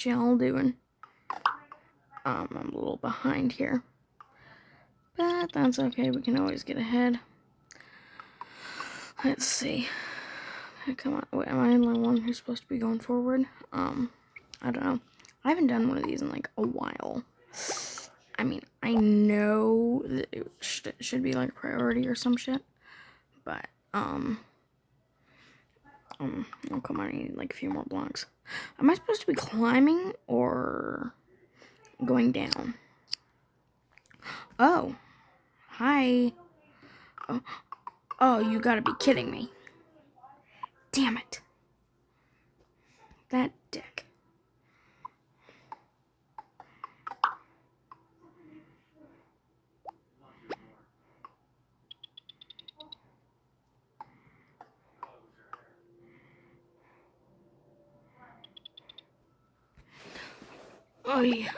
y'all doing? I'm a little behind here, but that's okay. We can always get ahead. Let's see. Come on. Wait, am I the one who's supposed to be going forward? I don't know. I haven't done one of these in like a while. I mean, I know that it should be like a priority or some shit, but oh, come on, I need like a few more blocks. Am I supposed to be climbing or going down? Oh, hi. Oh, you gotta be kidding me. Damn it. That dick. Oh, yeah.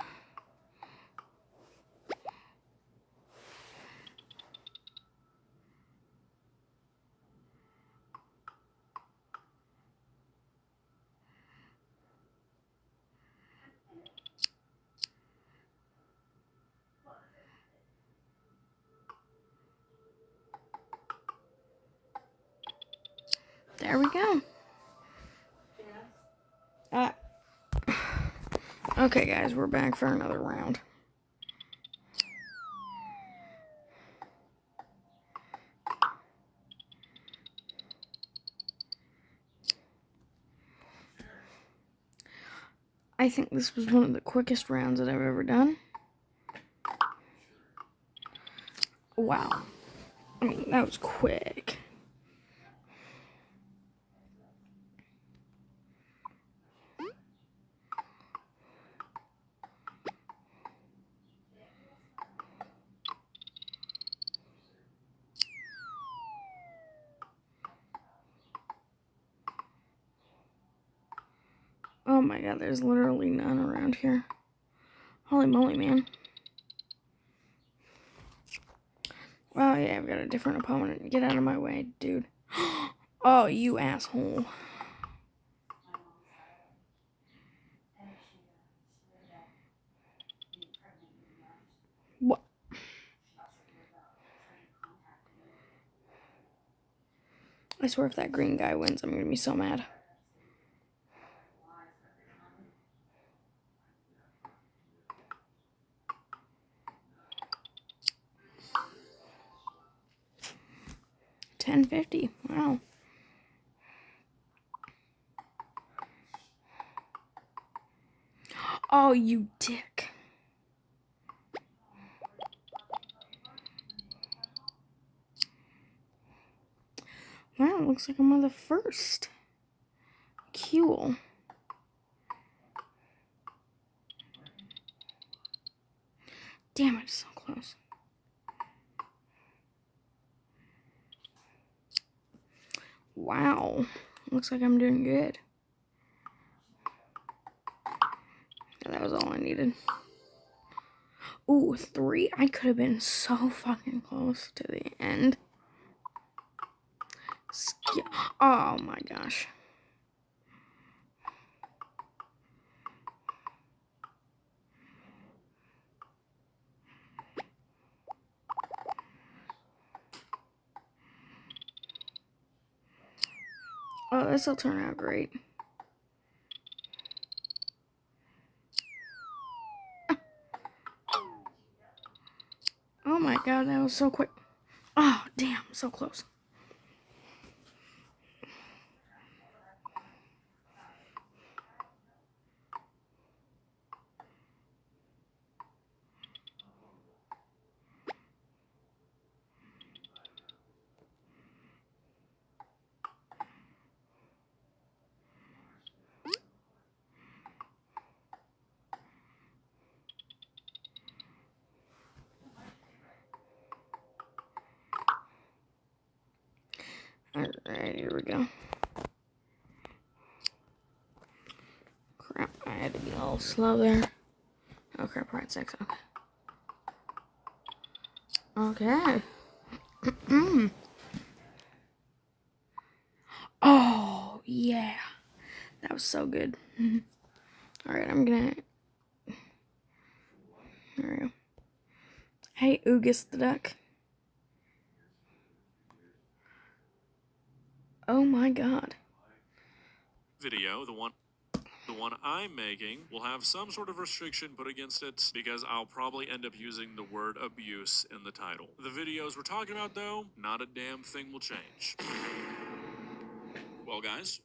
There we go. Okay, guys, we're back for another round. I think this was one of the quickest rounds that I've ever done. Wow. I mean, that was quick. Oh my god, there's literally none around here. Holy moly, man. Oh yeah, I've got a different opponent. Get out of my way, dude. Oh, you asshole. What? I swear if that green guy wins, I'm gonna be so mad. $10.50. Wow. Oh, you dick. Wow, looks like I'm on the first. Cool. Damn it, so close. Wow. Looks like I'm doing good. That was all I needed. Ooh, 3? I could have been so fucking close to the end. Oh my gosh. Oh, this will turn out great. Oh my god, that was so quick. Oh, damn, so close. Alright, here we go. Crap, I had to be a little slow there. Oh crap, we're at 6, okay. Okay. Oh, yeah. That was so good. Alright, I'm gonna... There we go. Hey, Oogus the duck. Oh my god. Video, the one I'm making, will have some sort of restriction put against it because I'll probably end up using the word abuse in the title. The videos we're talking about, though, not a damn thing will change. Well, guys,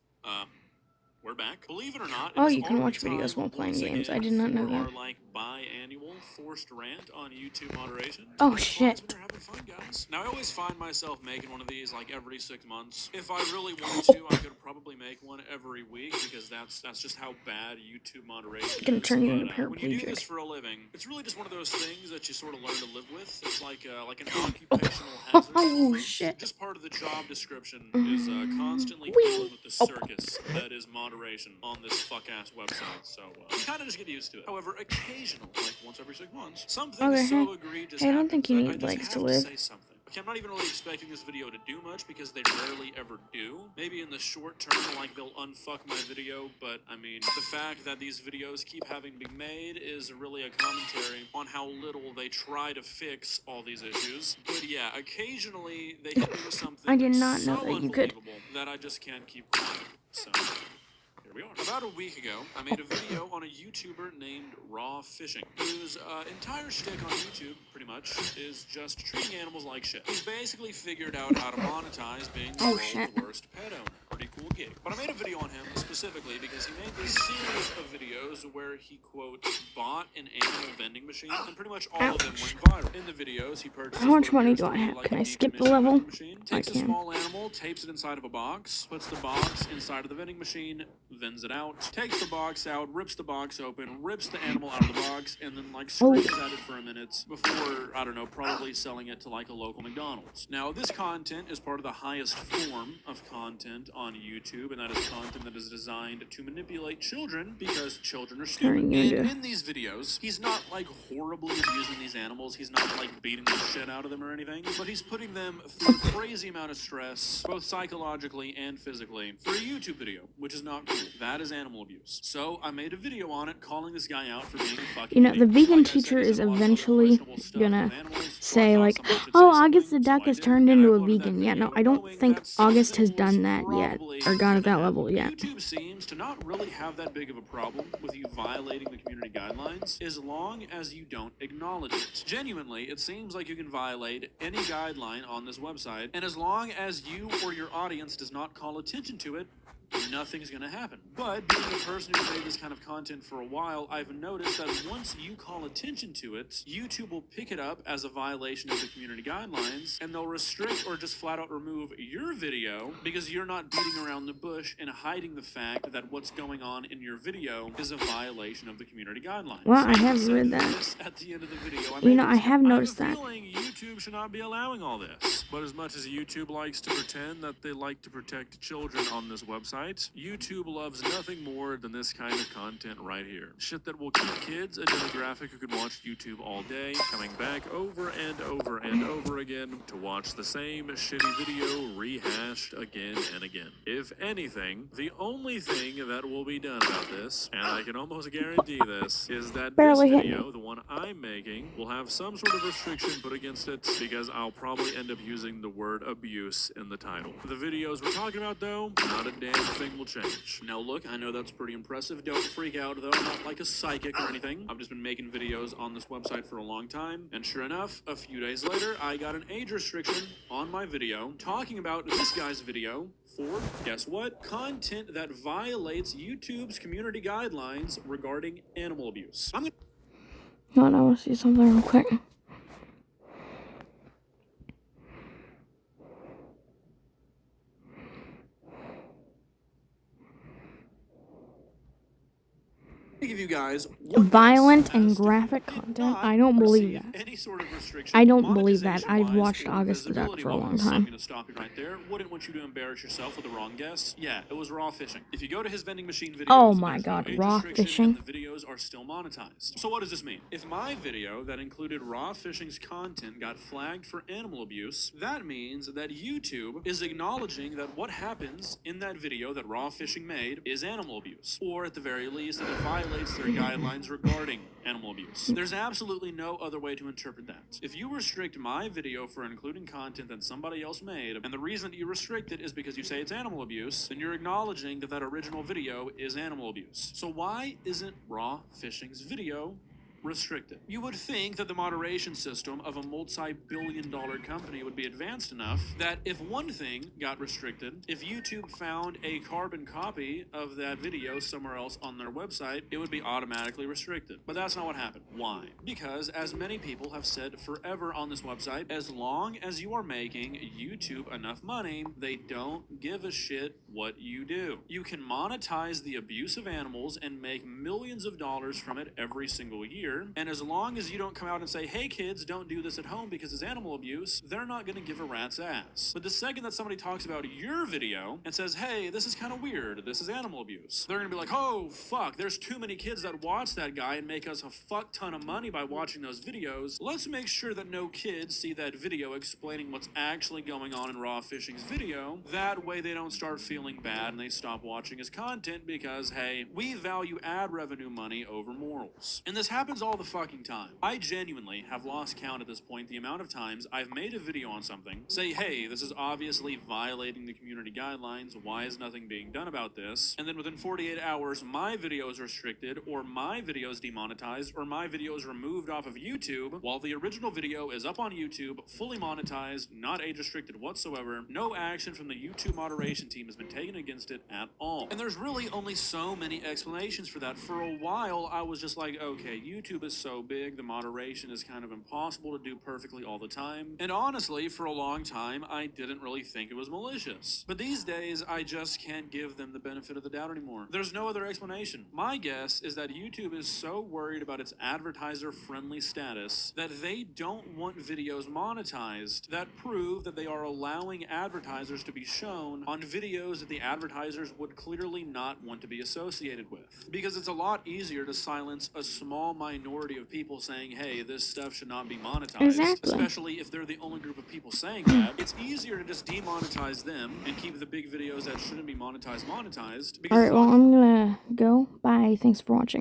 we're back. Believe it or not, Oh, you can watch videos while playing games. I did not know that. Our, like, biannual forced rant on YouTube moderation. Oh, shit. We're having fun, guys. Now, I always find myself making one of these, like, every 6 months. If I really wanted to, I could probably make one every week because that's just how bad YouTube moderation is. Gonna turn you into When you do this paraplegic. for a living, it's really just one of those things that you sort of learn to live with. It's like an occupational hazard. Oh, shit. Just part of the job description is constantly dealing with the circus that is moderation on this fuck-ass website. So you kind of just get used to it. However, occasionally, like once every 6 months, something so egregious Hey, I don't think you happens need that I legs just to have live. say something. Okay, I'm not even really expecting this video to do much because they rarely ever do. Maybe in the short term, like they'll unfuck my video, but I mean, the fact that these videos keep having to be made is really a commentary on how little they try to fix all these issues. But yeah, occasionally they hit me with something I did not so know that you could. unbelievable that I just can't keep quiet. So here we are. About a week ago, I made a video on a YouTuber named Raw Fishing, whose entire shtick on YouTube, pretty much, is just treating animals like shit. He's basically figured out how to monetize being the world's worst pet owner. Pretty cool gig. But I made a video on him specifically because he made this series of videos where he, quote, bought an animal vending machine, and pretty much all of them went viral. In the videos, he purchased How much money do I have? Can I skip the level? Takes a small animal, tapes it inside of a box, puts the box inside of the vending machine, vends it out, takes the box out, rips the box open, rips the animal out of the box, and then like screams at it for a minute before, I don't know, probably selling it to like a local McDonald's. Now, this content is part of the highest form of content on YouTube, and that is content that is designed to manipulate children because children are stupid. And in these videos, he's not like horribly abusing these animals, he's not like beating the shit out of them or anything, but he's putting them through a crazy amount of stress, both psychologically and physically, for a YouTube video, which is not cool. That is animal abuse. So I made a video on it calling this guy out for being a fucking the vegan teacher is eventually gonna say like, oh, August the duck has turned into a vegan. Yeah, no, I don't think August has done that yet, or gone at that level yet. YouTube seems to not really have that big of a problem with you violating the community guidelines as long as you don't acknowledge it. Genuinely, it seems like you can violate any guideline on this website, and as long as you or your audience does not call attention to it, nothing's gonna happen. But being a person who's made this kind of content for a while, I've noticed that once you call attention to it, YouTube will pick it up as a violation of the community guidelines, and they'll restrict or just flat out remove your video because you're not beating around the bush and hiding the fact that what's going on in your video is a violation of the community guidelines. Well, I have read that. At the end of the video, I have noticed that. YouTube should not be allowing all this. But as much as YouTube likes to pretend that they like to protect children on this website, YouTube loves nothing more than this kind of content right here. Shit that will keep kids, a demographic who can watch YouTube all day, coming back over and over and over again to watch the same shitty video rehashed again and again. If anything, the only thing that will be done about this, and I can almost guarantee this, is that this video, the one I'm making, will have some sort of restriction put against it because I'll probably end up using the word abuse in the title. The videos we're talking about, though, not a damn thing will change. Now look, I know that's pretty impressive. Don't freak out though, I'm not like a psychic or anything. I've just been making videos on this website for a long time, and sure enough, a few days later, I got an age restriction on my video talking about this guy's video for, guess what? Content that violates YouTube's community guidelines regarding animal abuse. I want to see something real quick. Give you guys violent and graphic content. I don't believe that. I don't believe that. I've watched August the Duck for a long time. To stop you right there. Wouldn't want you to embarrass yourself with the wrong guess. Yeah, it was Raw Fishing. If you go to his vending machine videos, oh my god, Raw Fishing. The videos videos are still monetized. So what does this mean? If my video that included raw fishing's content got flagged for animal abuse, that means that YouTube is acknowledging that what happens in that video that raw fishing made is animal abuse, or at the very least that it violates their guidelines regarding animal abuse. There's absolutely no other way to interpret that. If you restrict my video for including content that somebody else made, and the reason that you restrict it is because you say it's animal abuse, then you're acknowledging that that original video is animal abuse. So why isn't raw fishing's video restricted? You would think that the moderation system of a multi-billion-dollar company would be advanced enough that if one thing got restricted, if YouTube found a carbon copy of that video somewhere else on their website, it would be automatically restricted. But that's not what happened. Why? Because, as many people have said forever on this website, as long as you are making YouTube enough money, they don't give a shit what you do. You can monetize the abuse of animals and make millions of dollars from it every single year. And as long as you don't come out and say, hey kids, don't do this at home because it's animal abuse, they're not going to give a rat's ass. But the second that somebody talks about your video and says, hey, this is kind of weird, this is animal abuse, they're going to be like, oh fuck, there's too many kids that watch that guy and make us a fuck ton of money by watching those videos. Let's make sure that no kids see that video explaining what's actually going on in raw fishing's video. That way they don't start feeling bad and they stop watching his content because, hey, we value ad revenue money over morals. And this happens all the fucking time. I genuinely have lost count at this point the amount of times I've made a video on something, say, hey, this is obviously violating the community guidelines, why is nothing being done about this? And then within 48 hours, my video is restricted, or my video is demonetized, or my video is removed off of YouTube, while the original video is up on YouTube, fully monetized, not age restricted whatsoever. No action from the YouTube moderation team has been taken against it at all. And there's really only so many explanations for that. For a while, I was just like, okay, YouTube is so big, the moderation is kind of impossible to do perfectly all the time. And honestly, for a long time, I didn't really think it was malicious. But these days, I just can't give them the benefit of the doubt anymore. There's no other explanation. My guess is that YouTube is so worried about its advertiser-friendly status that they don't want videos monetized that prove that they are allowing advertisers to be shown on videos that the advertisers would clearly not want to be associated with. Because it's a lot easier to silence a small minority of people saying, hey, this stuff should not be monetized. Exactly. Especially if they're the only group of people saying that. It's easier to just demonetize them and keep the big videos that shouldn't be monetized. Because Alright, well, I'm gonna go. Bye. Thanks for watching.